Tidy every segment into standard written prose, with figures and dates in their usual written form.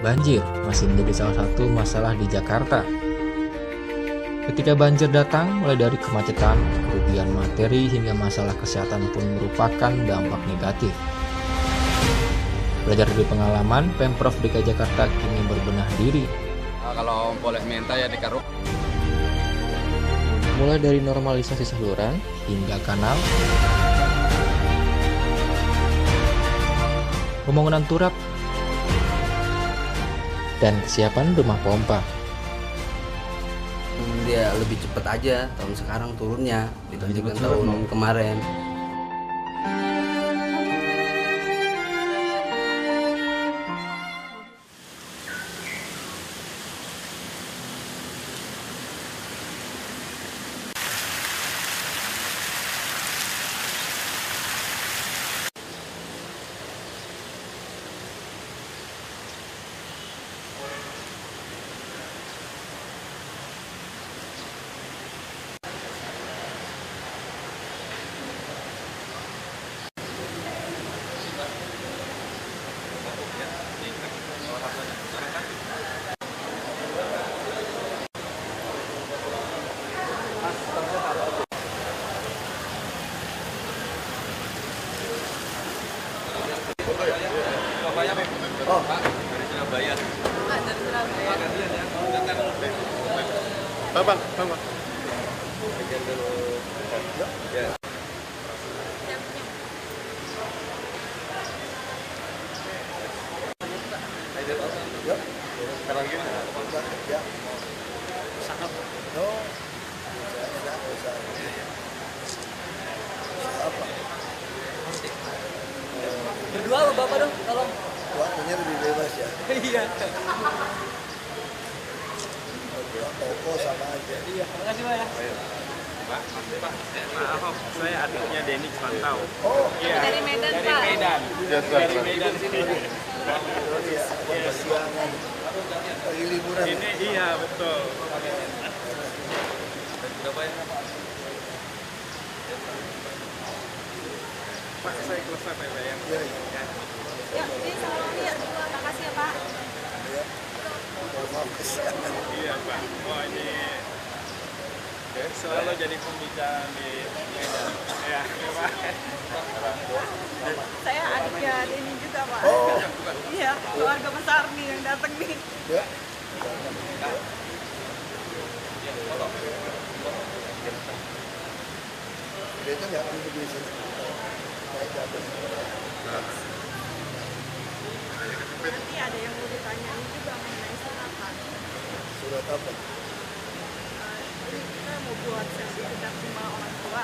Banjir masih menjadi salah satu masalah di Jakarta. Ketika banjir datang, mulai dari kemacetan, kerugian materi, hingga masalah kesehatan pun merupakan dampak negatif. Belajar dari pengalaman, Pemprov DKI Jakarta kini berbenah diri. Kalau boleh minta ya dikeruk. Mulai dari normalisasi saluran hingga kanal, pembangunan turap, dan kesiapan rumah pompa. Dia lebih cepat aja tahun sekarang turunnya dibandingkan tahun kemarin. Oh, dari Surabaya. Dari Surabaya. Bang. Ya. Sekarang gini. Ya. Sangat. Oh. Apa? Berdua lo Bapak dong, tolong. Waktunya lebih bebas ya. Iya. Toko sama aja. Iya, makasih Pak ya. Pak, maaf, saya adiknya Denny Pantau. Oh, Iya. Dari Medan, Dari Pak. Medan. Dari Medan sini. iya. Kesiangan. Lagi liburan. Ini iya betul. Pak, saya kelas apa ya? Iya, iya. Ya, ini sama lihat juga. Makasih ya Pak. Maaf kesiangan. Iya Pak. Oh ini selalu jadi pembicara di Medan. Ya, Pak. Saya adiknya Denny juga Pak. Oh. Iya, keluarga besar nih yang datang nih. Ya. Dia itu nggak perlu di sini. Naik ke atas. Nanti ada yang mau ditanyain juga mengenai surat Pak. Surat apa? Ini kita mau buat sertifikat sama orang tua,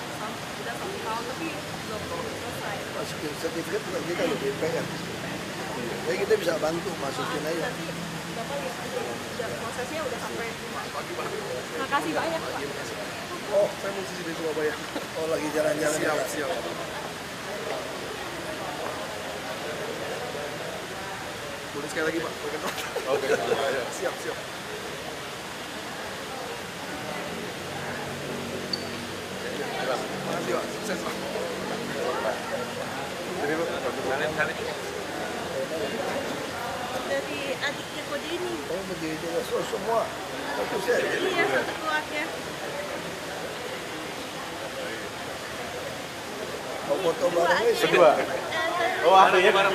sudah 1 tahun lebih belum selesai. Masukin sertifikat bukan kita lebih pengen. Jadi kita bisa bantu masukin aja. Nanti Bapak lihat aja, udah, prosesnya udah sampai. Makasih banyak Pak. Oh, saya mau di Surabaya. Oh, lagi jalan-jalan. Siap. Boleh sekali lagi Pak? Oke. Siap. Makasih Pak, sukses Pak. Jadi Pak, Dari adiknya Ko Denny. oh begitu, so, semua satu set. Iya, satu keluarga. Oh, foto barengnya Kedua. Oh, ada ya. Mana?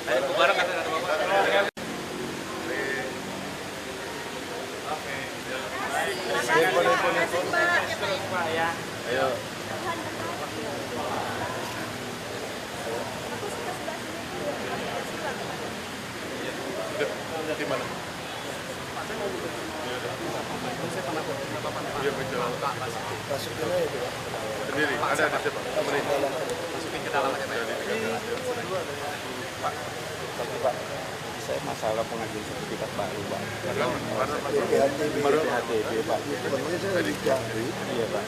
Ayo bareng kata Bapak. Makasih Pak. Ya. Ayo. Di mana? Iya, betul. Masukin aja Pak. Sendiri, ada siapa? Masukin ke dalam aja. Pak. Tapi Pak, saya masalah pengajuan sertifikat baru Pak. PHTB Pak. Sebenarnya saya lagi cari. Iya Pak.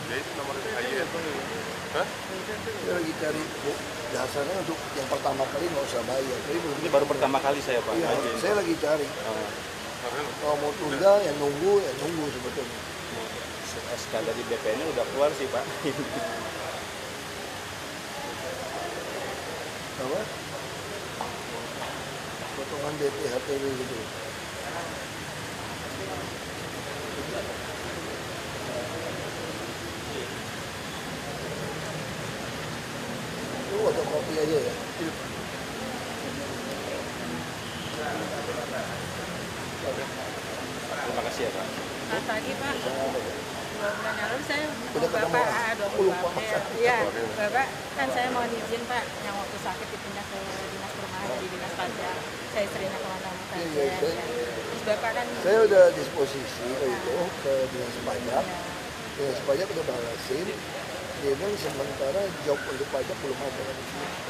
Ya itu nomor AYN. Hah? Saya lagi cari dasarnya untuk yang pertama kali nggak usah bayar. Tapi belum. Ini baru pertama kali saya Pak. Iya, ngajuin. saya lagi cari. Oh. Kalau mau tunda, yang nunggu sebetulnya. SK dari BPN udah keluar sih Pak. Apa? Potongan DPHTW gitu. Itu fotokopi aja ya. Terima kasih ya Pak. Nah, tadi Pak, 2 bulan yang lalu saya Udah ketemu, Bapak, ah? 2 Aku lupa, Bapak, masa. iya, Bapak kan saya mau izin Pak, yang waktu sakit dipindah ke dinas perumahan di dinas pajak, saya istrinya kemana-mana saja. Iya, saya- Ya. Terus Bapak kan, Saya udah disposisi itu ke dinas pajak. ya, Dinas pajak udah balasin. Dia bilang sementara job untuk pajak belum ada.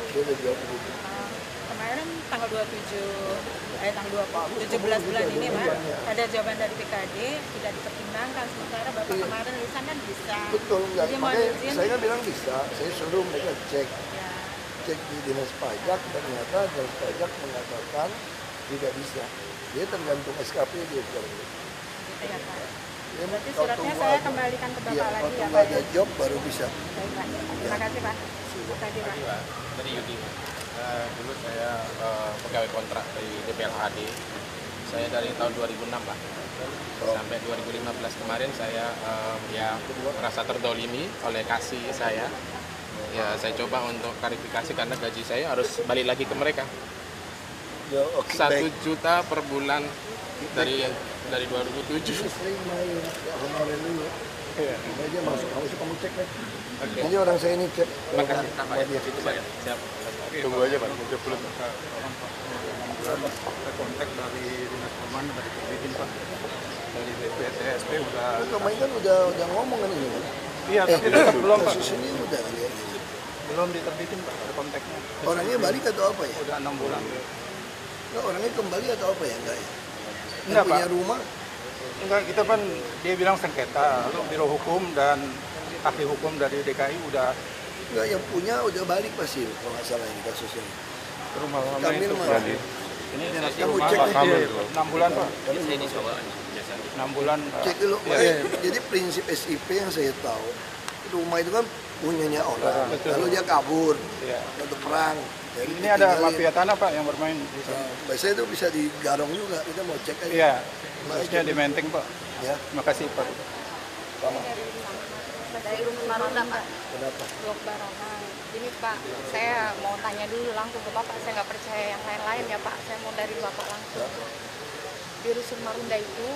Dia udah jawab begitu. kemarin tanggal 17 bulan ini Pak, ada jawaban dari PKD, tidak dipertimbangkan, sementara Bapak Iya. kemarin lisan kan bisa. Betul enggak? Jadi mau Makanya izin, saya kan bilang bisa. Saya suruh mereka cek ya, di dinas pajak, ternyata dinas pajak mengatakan tidak bisa. Dia tergantung SKP dia bilang. gitu ya Pak. Dia Berarti kalau suratnya tunggu saya ada- kembalikan ke Iya, Bapak kalau lagi ya tunggu Pak. ada job baru bisa. Baik Pak, terima kasih Pak. Tadi Pak. Pak, dari Yudi. Dulu saya pegawai kontrak di DPLHD. Saya dari tahun 2006 Pak. Sampai 2015 kemarin saya ya merasa terdolimi oleh kasih saya. Ya saya coba untuk klarifikasi karena gaji saya harus balik lagi ke mereka. Ya, oke, 1 baik. juta per bulan dari 2007. Dia sering main, ya honorer dulu. Iya. Ini aja masuk kamu cek deh. Oke. Nanti orang saya ini cek. Makasih. Sama dia. Siap. Tunggu aja Pak. Belum. Kita kontak dari dinas perumahan dari Perbitin Pak, dari BPTSP udah. Kemarin kan udah ngomong kan ini. Iya tapi tetap belum Pak, Kasus ini udah lihat. belum diterbitin Pak, ada kontaknya. Orangnya balik atau apa ya? Udah 6 bulan. Nah, orangnya kembali atau apa ya? Enggak ya? Yang Enggak, punya Pak. rumah, Enggak, kita kan dia bilang sengketa, biro hukum dan ahli hukum dari DKI udah enggak yang punya udah balik pasti kalau nggak salah ini kasusnya. rumah lama Kamil itu mah. Pak. Ini dinas Kamu perumahan cek Pak, nih. 6 bulan Pak, Kami belum 6 bulan Pak. cek dulu. Iya, Makanya, iya. jadi prinsip SIP yang saya tahu, rumah itu kan punyanya orang. Betul. Lalu dia kabur Iya. untuk perang. Jadi Ini ada ditinggalin. mafia tanah Pak yang bermain di sini. Biasanya itu bisa digarong juga. Kita mau cek aja. Iya, khususnya di Menteng Pak. Ya, Terima kasih Pak. Dari Rumah Marunda Pak, kenapa? Blok Barona. Ini Pak, saya mau tanya dulu langsung ke Bapak, saya nggak percaya yang lain-lain ya Pak, saya mau dari Bapak langsung. Di Rusun Marunda itu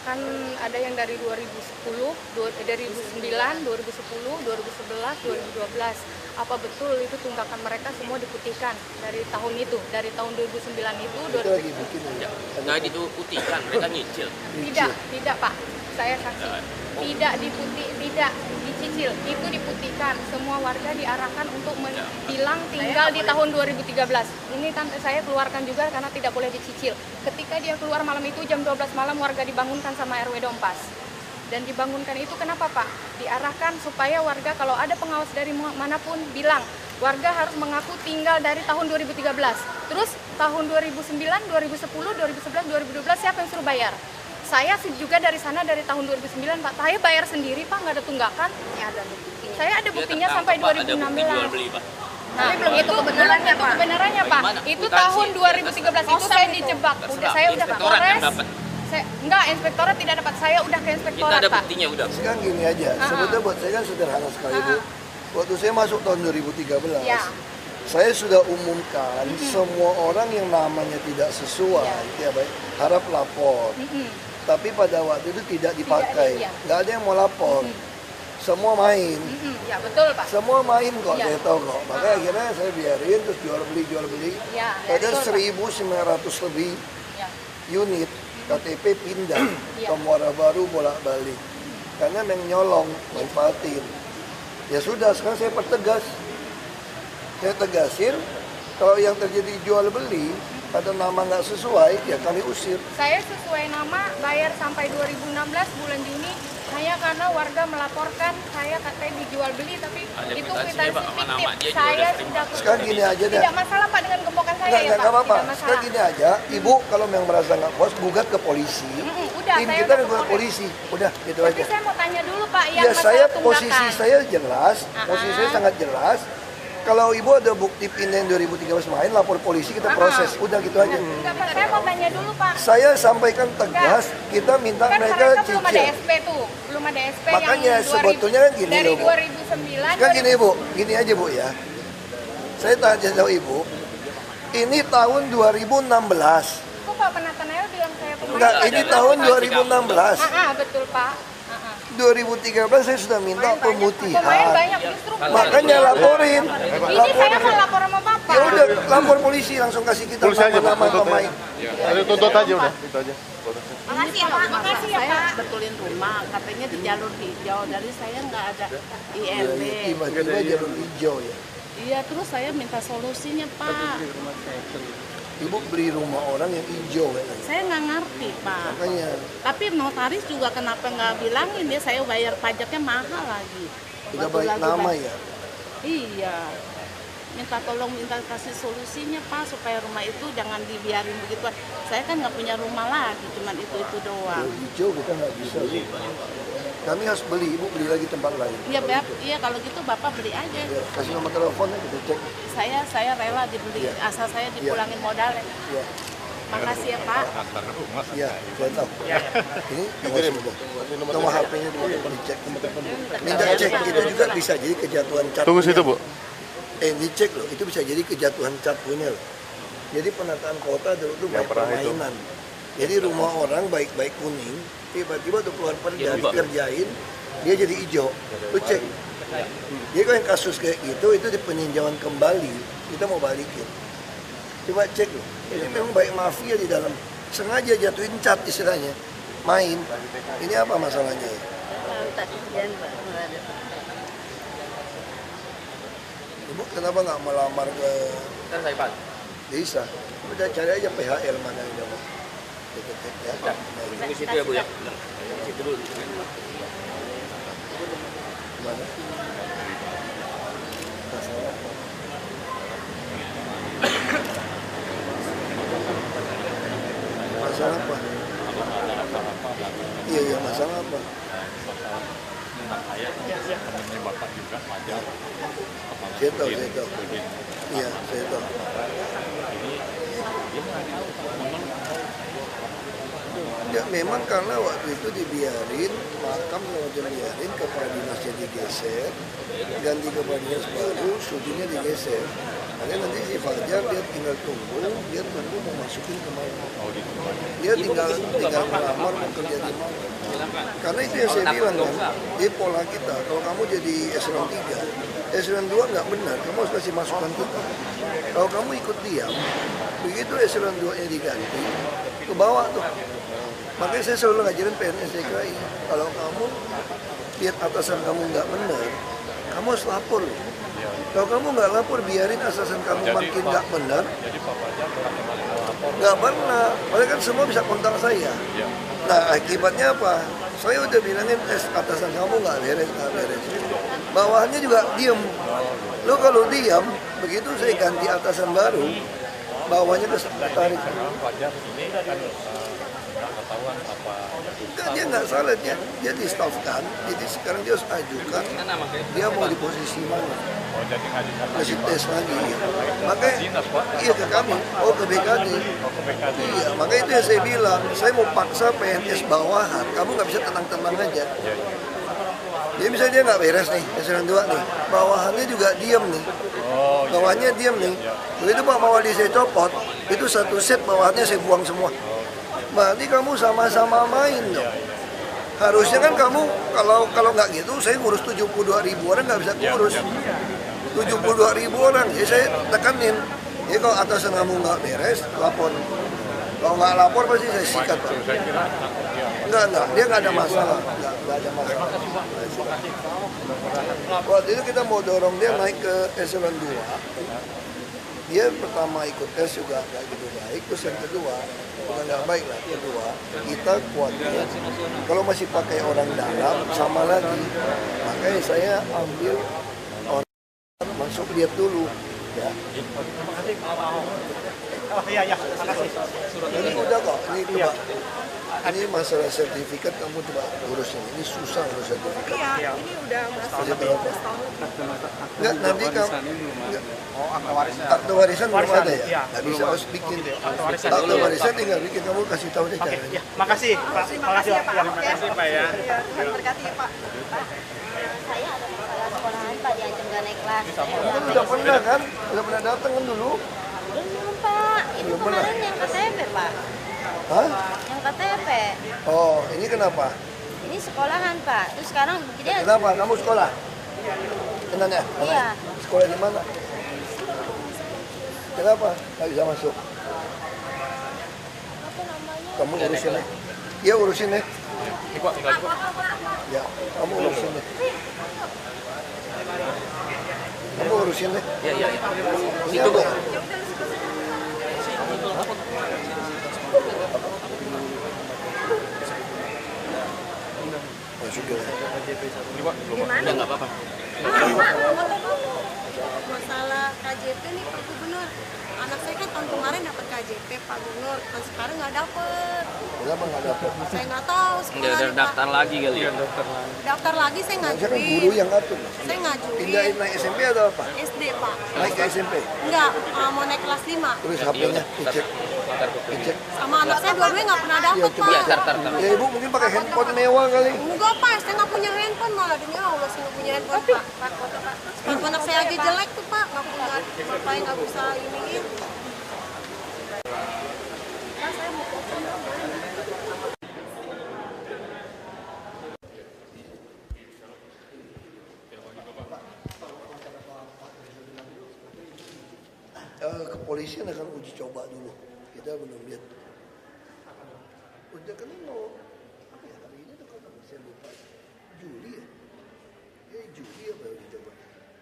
kan ada yang dari 2010, dari 2009, 2010, 2011, 2012. Apa betul itu tunggakan mereka semua diputihkan dari tahun itu, dari tahun 2009 itu? Kita lagi bikin ini. Nggak diputihkan, mereka nyicil. Tidak Pak, saya saksi. Tidak tidak dicicil, itu diputihkan. Semua warga diarahkan untuk bilang tinggal di tahun 2013. Ini kan saya keluarkan juga karena tidak boleh dicicil. Ketika dia keluar malam itu jam 12 malam warga dibangunkan sama RW Dompas. Dan dibangunkan itu kenapa Pak? Diarahkan supaya warga kalau ada pengawas dari manapun bilang warga harus mengaku tinggal dari tahun 2013. Terus tahun 2009, 2010, 2011, 2012 siapa yang suruh bayar? Saya juga dari sana dari tahun 2009 Pak. Saya bayar sendiri Pak, nggak ada tunggakan. Ya, ada buktinya. Saya ada buktinya sampai 2016. Ada bukti jual beli, Pak. Nah, itu kebenarannya Pak. Kebenarannya Pak. Bagaimana? Itu Kwitansi. tahun 2013 itu saya dijebak. Udah saya udah Pak Inspektorat yang Polres. dapat. Enggak, inspektorat tidak dapat. Saya udah ke Kita inspektorat ada Pak. buktinya udah. Sekarang gini aja, sebetulnya buat saya kan sederhana sekali Bu. Waktu saya masuk tahun 2013, Ya. saya sudah umumkan semua orang yang namanya tidak sesuai, ya baik, harap lapor. Tapi pada waktu itu tidak dipakai, iya. nggak ada yang mau lapor. Semua main, Ya betul Pak. semua main kok, Iya. saya tahu kok. Makanya akhirnya saya biarin, terus jual beli. Ya, Ada betul, Pak. 1.900 lebih Ya. unit KTP pindah Iya. ke Muara Baru bolak-balik karena menyolong manfaatin. Ya sudah, sekarang saya pertegas, saya tegasin kalau yang terjadi jual beli ada nama nggak sesuai ya kami usir. Saya sesuai nama bayar sampai 2016 bulan Juni. Hanya karena warga melaporkan saya katanya dijual beli, tapi itu kwitansinya, kwitansi Pak, nama-nama fiktif. dia juga Saya udah sudah Sekarang gini aja deh. tidak masalah Pak dengan gembokan saya ya Pak. Nggak apa-apa. Tidak masalah. Sekarang gini aja, Ibu kalau memang merasa nggak puas, gugat ke polisi. Udah, Tim saya kita udah gugat ke polisi. Udah, gitu Tapi aja. saya mau tanya dulu Pak yang Ya masalah saya tunggakan. posisi saya jelas, posisi saya sangat jelas. Kalau ibu ada bukti pindahan 2013 main, lapor polisi kita proses. Udah gitu aja. Enggak Pak, saya mau tanya dulu Pak. Saya sampaikan tegas, kita minta Kan mereka mereka belum ada cicil. SP tuh, belum ada SP Makanya yang 2000 sebetulnya kan gini dari loh, Bu. 2009. Kan gini Bu, gini aja Bu ya. Saya tanya jauh Ibu, ini tahun 2016. Kok Pak Penata Nail bilang saya pemain? Enggak, ini tahun 2016. Betul Pak. 2013 saya sudah minta Pemain pemutihan. banyak justru. Makanya laporin. Ini saya mau lapor sama Bapak. Ya udah, lapor polisi langsung kasih kita nama pemain. Jadi tuntut aja udah, itu aja. Makasih ya Pak. Makasih ya Saya Pak. betulin rumah, katanya di jalur hijau, dari saya nggak ada IRB. Tiba-tiba jalur hijau ya. Iya, terus saya minta solusinya Pak. Ibu beli rumah orang yang hijau ya. Saya nggak ngerti Pak. Makanya Tapi notaris juga kenapa nggak bilangin dia, saya bayar pajaknya mahal lagi. udah Waktu baik lagi nama bayar. ya. Iya. Minta tolong, minta kasih solusinya Pak, supaya rumah itu jangan dibiarin begitu. Saya kan nggak punya rumah lagi, cuman itu doang. Jalur hijau kita nggak bisa. Kami harus beli, Ibu beli lagi tempat lain. Iya, iya kalau gitu Bapak beli aja. Ya, kasih nomor teleponnya kita cek. Saya rela dibeli, asal saya dipulangin modalnya. Ya, Makasih ya Pak. ya, saya tahu. Ini nomor HP-nya dulu dicek nomor telepon. Minta cek itu juga bisa jadi kejatuhan cat. Tunggu situ, Bu. Dicek loh, itu bisa jadi kejatuhan cat punya loh. Jadi penataan kota dulu tuh banyak permainan. Jadi rumah orang baik-baik kuning, tiba-tiba tuh keluar perda dikerjain, dia jadi hijau. Lu cek. Jadi kalau yang kasus kayak gitu, itu di peninjauan kembali, kita mau balikin. Coba cek loh. Jadi memang baik mafia di dalam, sengaja jatuhin cat istilahnya, main. Ini apa masalahnya ya? Ibu kenapa nggak melamar ke Kan saya Pak. desa? Udah cari aja PHL mana yang dapat. Deket ya. Di situ ya Bu ya. Situ dulu. Mana? Masalah apa? Masalah apa? Iya, masalah apa? Saya tahu. Iya, saya tahu. Ya memang karena waktu itu dibiarin, makam dibiarin, kepala dinasnya digeser, ganti kepala dinas baru, syutingnya digeser. Makanya nanti si Fajar dia tinggal tunggu, dia tunggu mau masukin kemana. Dia tinggal melamar mau kerja di mana. Karena itu yang saya bilang kan, di pola kita, kalau kamu jadi eselon 3, eselon 2 nggak benar, kamu harus kasih masukan kita. Kalau kamu ikut diam, begitu eselon 2-nya diganti, ke bawah tuh. Makanya saya selalu ngajarin PNS DKI, kalau kamu lihat atasan kamu nggak benar, kamu harus lapor. Kalau kamu nggak lapor, biarin atasan kamu makin nggak benar. Nggak pernah, padahal kan semua bisa kontak saya. Nah akibatnya apa? Saya udah bilangin atasan kamu nggak beres. Bawahnya juga diem. Lo kalau diem, begitu saya ganti atasan baru, bawahnya ketarik. Enggak, dia nggak salah, dia di-staffkan, jadi sekarang dia harus ajukan, dia mau di posisi mana. Masih tes lagi. Makanya, iya ke kami, ke BKD. Iya, makanya itu yang saya bilang, saya mau paksa PNS bawahan, kamu nggak bisa tenang-tenang aja. Jadi misalnya dia nggak beres nih, eselon 2 nih, bawahannya juga diem nih. Bawahnya diem nih. Begitu Pak Mawali saya copot, itu satu set bawahannya saya buang semua. Berarti kamu sama-sama main dong. Harusnya kan kamu, kalau nggak gitu, saya ngurus 72.000 orang nggak bisa ngurus. 72.000 orang, jadi saya tekanin. Jadi kalau atasan kamu nggak beres, lapor. Kalau nggak lapor pasti saya sikat Pak. Enggak, dia nggak ada masalah. Nggak ada masalah. Waktu itu kita mau dorong dia naik ke eselon 2. Dia pertama ikut tes juga nggak gitu baik, terus yang kedua bukan nggak baik lah, kedua kita kuatnya kalau masih pakai orang dalam sama lagi, makanya saya ambil orang masuk lihat dulu ya. Iya, makasih. Ini udah kok, ini coba. Ini masalah sertifikat kamu coba urus ini susah urus sertifikat. Iya, ini udah masuk Berapa? Enggak, nanti kamu Oh, akta warisan. akta warisan belum ada ya? Iya, Nggak bisa harus bikin. Akta warisan Akta dulu. warisan tinggal bikin, kamu kasih tahu deh caranya. Ya, makasih, Pak. Makasih, Pak. Terima kasih, Pak ya. Berkati ya, Pak. Saya ada masalah sekolahan Pak, diancam gak naik kelas. Kamu udah pernah kan? Udah pernah datang kan dulu? Belum Pak, itu Belum kemarin yang KTP Pak. Hah? Yang KTP. Oh, ini kenapa? Ini sekolahan Pak. Terus sekarang dia Kenapa? Kamu sekolah? Kenanya? Iya. Sekolah di mana? Kenapa? Nggak bisa masuk? Kamu urusin ya? Iya urusin ya? Ya, kamu urusin ya? Kamu urusin ya? Iya. Ini apa ya? Oh, sudah. Udah nggak apa-apa. Masalah KJP nih Pak Gubernur. Anak saya kan tahun kemarin dapat KJP Pak Gubernur, tahun sekarang nggak dapet. Kenapa nggak dapat? Saya nggak tahu Nggak sekolah ada nih, daftar Pak. lagi kali ya. Daftar lagi saya Saya kan guru ngajuin. yang ngatur. Saya ngajuin Pindahin naik SMP atau apa? SD Pak. Naik ke SMP. Enggak, mau naik kelas 5. Terus HP-nya dicek. Dicek. Sama anak saya dua-duanya nggak pernah Ya dapet coba. Pak. Ya ibu mungkin pakai handphone mewah kali. Enggak Pak, saya nggak punya handphone malah demi Allah saya nggak punya handphone Pak. Handphone anak saya aja jelek tuh Pak, nggak punya apa yang nggak bisa iniin. Kepolisian akan uji coba dulu. Kita belum lihat. Udah kan mau apa ya hari ini tuh kalau saya lupa Juli ya. Juli apa uji coba?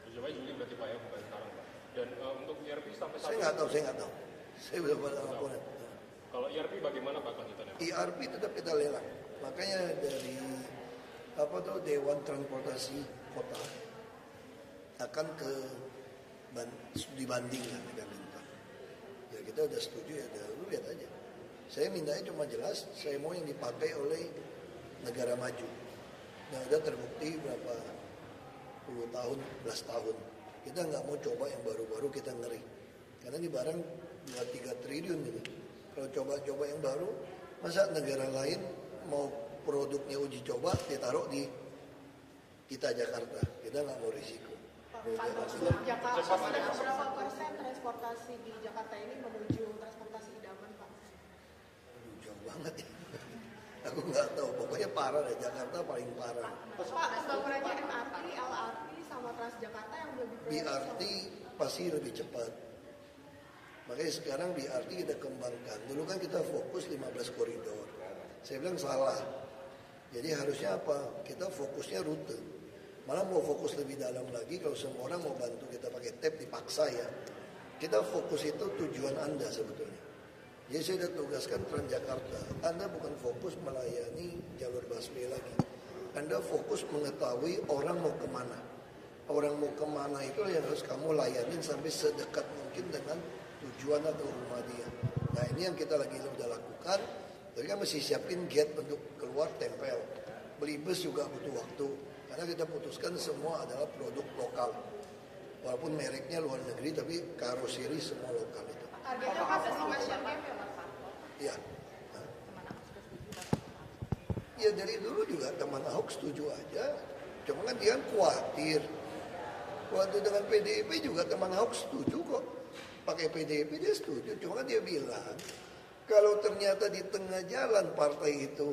Uji coba Juli berarti Pak ya, bukan sekarang Pak. Dan untuk ERP sampai Saya nggak tahu. Saya belum ada laporan. Kalau ERP bagaimana Pak kelanjutannya? ERP tetap kita lelang. Makanya dari Dewan Transportasi Kota akan dibandingkan dengan minta. Ya kita udah setuju ya, lu lihat aja. Saya mintanya cuma jelas, saya mau yang dipakai oleh negara maju. Nah udah terbukti berapa puluh tahun, belas tahun. Kita nggak mau coba yang baru-baru, kita ngeri. Karena ini barang 2-3 triliun ini. Kalau coba-coba yang baru, masa negara lain mau produknya uji coba ditaruh di kita Jakarta. Kita nggak mau risiko. Jakarta berapa persen transportasi di Jakarta ini menuju transportasi idaman Pak? Jauh banget ya. Aku nggak tahu. Pokoknya parah deh. Jakarta paling parah. Pak, pembangunannya MRT, LRT sama Transjakarta yang lebih BRT pasti lebih cepat. Makanya sekarang BRT kita kembangkan. Dulu kan kita fokus 15 koridor. Saya bilang salah. Jadi harusnya apa? Kita fokusnya rute. Malah mau fokus lebih dalam lagi, kalau semua orang mau bantu kita pakai tap dipaksa ya. Kita fokus itu tujuan Anda sebetulnya. Jadi saya sudah tugaskan Transjakarta. Anda bukan fokus melayani jalur busway lagi. Anda fokus mengetahui orang mau kemana. Orang mau kemana itu yang harus kamu layanin sampai sedekat mungkin dengan tujuan atau rumah dia. Nah ini yang kita lagi udah lakukan. Tapi kan mesti siapin gate untuk keluar tempel. Beli bus juga butuh waktu. Karena kita putuskan semua adalah produk lokal. Walaupun mereknya luar negeri, tapi karoseri semua lokal itu. Targetnya Pak estimation game ya Pak? Iya. Ya dari dulu juga teman Ahok setuju aja. Cuma kan dia kan khawatir. Waktu dengan PDIP juga teman Ahok setuju kok. Pakai PDIP dia setuju. Cuma kan dia bilang, kalau ternyata di tengah jalan partai itu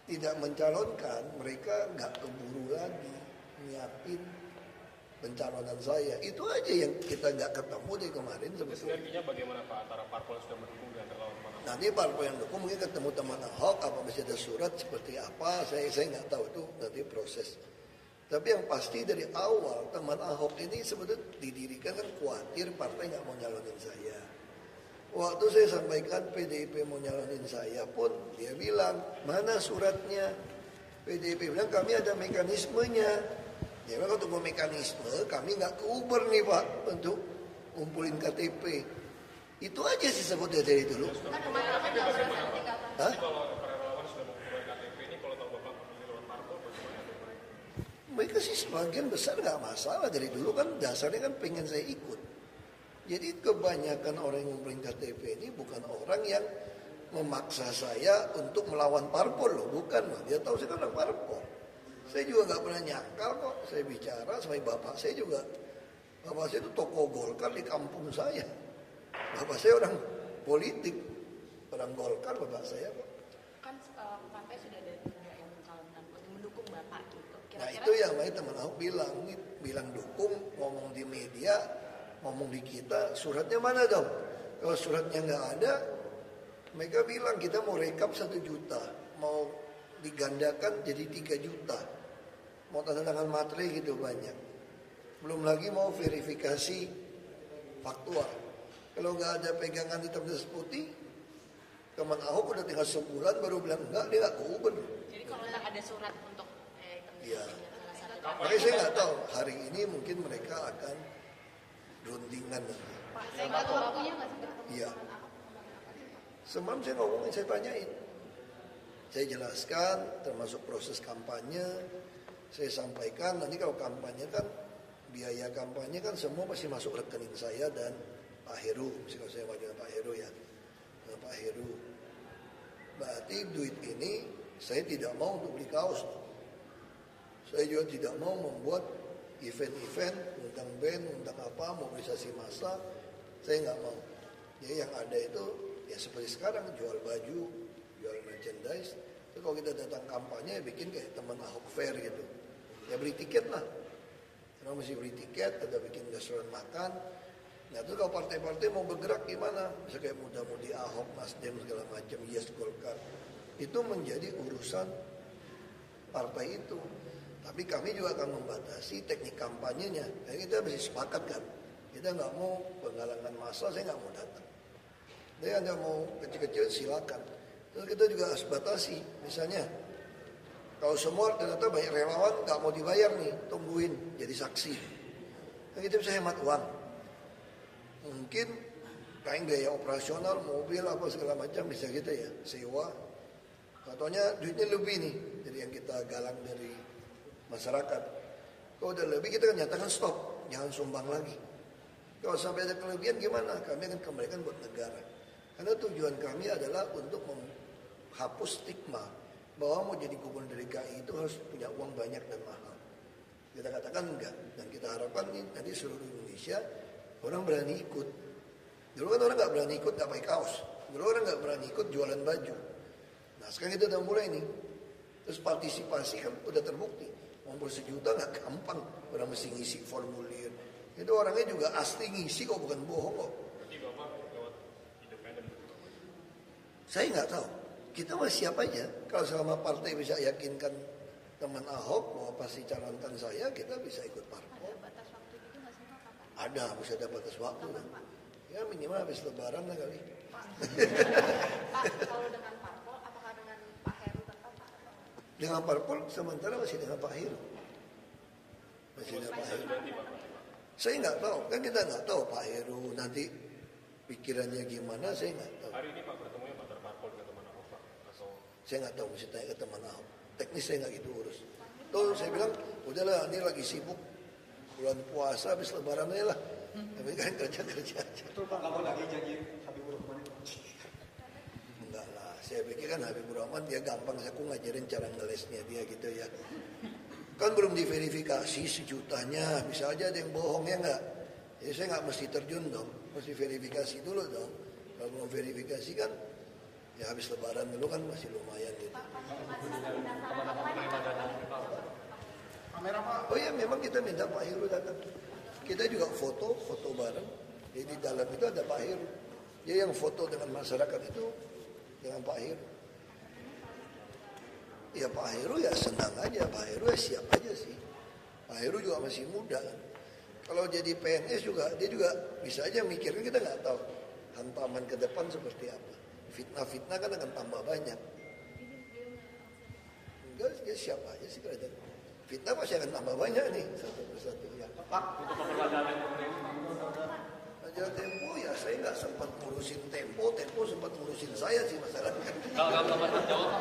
tidak mencalonkan, mereka nggak keburu lagi nyiapin pencalonan saya. Itu aja yang kita nggak ketemu dari kemarin sebetulnya. Sinerginya bagaimana Pak antara parpol yang sudah mendukung dan relawan teman Ahok? Nanti parpol yang dukung mungkin ketemu teman Ahok, apa masih ada surat seperti apa, saya nggak tahu, itu nanti proses. Tapi yang pasti dari awal teman Ahok ini sebetulnya didirikan kan khawatir partai nggak mau nyalonin saya. Waktu saya sampaikan PDIP mau nyalonin saya pun dia bilang mana suratnya. PDIP bilang kami ada mekanismenya. Ya kalau tunggu mekanisme kami nggak ke Uber nih Pak untuk ngumpulin KTP. Itu aja sih sebutnya dari dulu. Hah? Mereka sih sebagian besar nggak masalah, dari dulu kan dasarnya kan pengen saya ikut. Jadi kebanyakan orang yang ngumpulin KTP ini bukan orang yang memaksa saya untuk melawan parpol loh, bukan loh. Dia tahu saya kan orang parpol. Saya juga nggak pernah nyangkal kok. Saya bicara sama bapak saya juga. Bapak saya itu tokoh Golkar di kampung saya. Bapak saya orang politik, orang Golkar bapak saya kok. Kan partai sudah ada yang mencalonkan untuk mendukung bapak gitu. Nah itu yang teman Ahok bilang dukung, ngomong di media, ngomong di kita, suratnya mana dong? Kalau suratnya nggak ada, mereka bilang kita mau rekap 1 juta, mau digandakan jadi 3 juta, mau tanda tangan materai gitu banyak. Belum lagi mau verifikasi faktual. Kalau nggak ada pegangan hitam di atas putih, teman Ahok udah tinggal sebulan baru bilang enggak, dia nggak ke Uber. Jadi kalau ada surat untuk ya. Makanya saya nggak tahu hari ini mungkin mereka akan rundingan nanti. Pak, saya nggak tahu waktunya nggak sih? Iya. Semalam saya ngomongin, saya tanyain, saya jelaskan termasuk proses kampanye, saya sampaikan nanti kalau kampanye kan biaya kampanye kan semua pasti masuk rekening saya dan Pak Heru, misalnya saya maju dengan Pak Heru ya, dengan Pak Heru. Berarti duit ini saya tidak mau untuk beli kaos. Saya juga tidak mau membuat event-event, undang band, undang apa, mobilisasi massa. Saya nggak mau. Jadi yang ada itu ya seperti sekarang, jual baju, jual merchandise. Tapi kalau kita datang kampanye, ya bikin kayak teman Ahok Fair gitu. Ya beli tiket lah. Karena mesti beli tiket, ada bikin restoran makan. Nah itu kalau partai-partai mau bergerak gimana? Misalnya kayak muda-mudi Ahok, Nasdem segala macam, Yes Golkar. Itu menjadi urusan partai itu. Tapi kami juga akan membatasi teknik kampanyenya. Jadi kita mesti sepakat kan. Kita nggak mau penggalangan massa, saya nggak mau datang. Jadi Anda mau kecil-kecil silakan. Terus kita juga harus batasi. Misalnya, kalau semua ternyata banyak relawan nggak mau dibayar nih, tungguin jadi saksi. Nah, kita bisa hemat uang. Mungkin kayak biaya operasional, mobil apa segala macam bisa kita ya sewa. Katanya duitnya lebih nih dari yang kita galang dari masyarakat. Kalau udah lebih kita kan nyatakan stop, jangan sumbang lagi. Kalau sampai ada kelebihan gimana? Kami akan kembalikan buat negara. Karena tujuan kami adalah untuk menghapus stigma bahwa mau jadi gubernur DKI itu harus punya uang banyak dan mahal. Kita katakan enggak, dan kita harapkan nih nanti seluruh Indonesia orang berani ikut. Dulu kan orang nggak berani ikut nggak pakai kaos. Dulu orang nggak berani ikut jualan baju. Nah sekarang kita udah mulai nih. Terus partisipasi kan udah terbukti. Ngumpul 1 juta nggak gampang, orang mesti ngisi formulir. Itu orangnya juga asli ngisi kok, bukan bohong kok. Berarti Bapak lewat independen? Saya nggak tahu. Kita masih siap aja. Kalau selama partai bisa yakinkan teman Ahok bahwa pasti calonkan saya, kita bisa ikut parpol. Ada batas waktu gitu nggak sih Pak? Ada, bisa ada batas waktu. Ya minimal habis lebaran lah kali. Pak, kalau dengan parpol, apakah dengan Pak Heru tetap Pak? Dengan parpol sementara masih dengan Pak Heru. Masih dengan Pak Heru. Saya nggak tahu, kan kita nggak tahu Pak Heru nanti pikirannya gimana, saya nggak tahu. Hari ini Pak bertemunya Pak parpol dengan teman Ahok Pak? Atau... Saya nggak tahu, mesti tanya ke teman Ahok. Teknis saya nggak gitu urus. Tuh saya bilang, udahlah ini lagi sibuk. Bulan puasa habis lebaran aja lah. Tapi kan kerja-kerja aja. Betul Pak, kamu lagi janji Habibur Rahman? Enggak lah, saya pikir kan Habibur Rahman dia gampang, aku ngajarin cara ngelesnya dia gitu ya. Kan belum diverifikasi sejutanya, bisa aja ada yang bohong ya enggak. Jadi saya nggak mesti terjun dong, mesti verifikasi dulu dong. Kalau mau verifikasi kan, ya habis lebaran dulu kan masih lumayan gitu. Oh iya memang kita minta Pak Heru datang. Kita juga foto bareng. Jadi di dalam itu ada Pak Heru. Jadi yang foto dengan masyarakat itu dengan Pak Heru. Ya Pak Heru ya senang aja, Pak Heru ya siap aja sih. masih muda. Kalau jadi PNS juga, dia juga bisa aja mikirin, kita nggak tahu hantaman ke depan seperti apa. Fitnah-fitnah kan akan tambah banyak. Enggak, dia siapa aja sih kelihatan. Fitnah pasti akan tambah banyak nih, satu persatu ya. Pak, untuk keberadaan Majalah Tempo ya saya nggak sempat ngurusin Tempo sempat ngurusin saya sih masalahnya. kalau kamu sempat jawab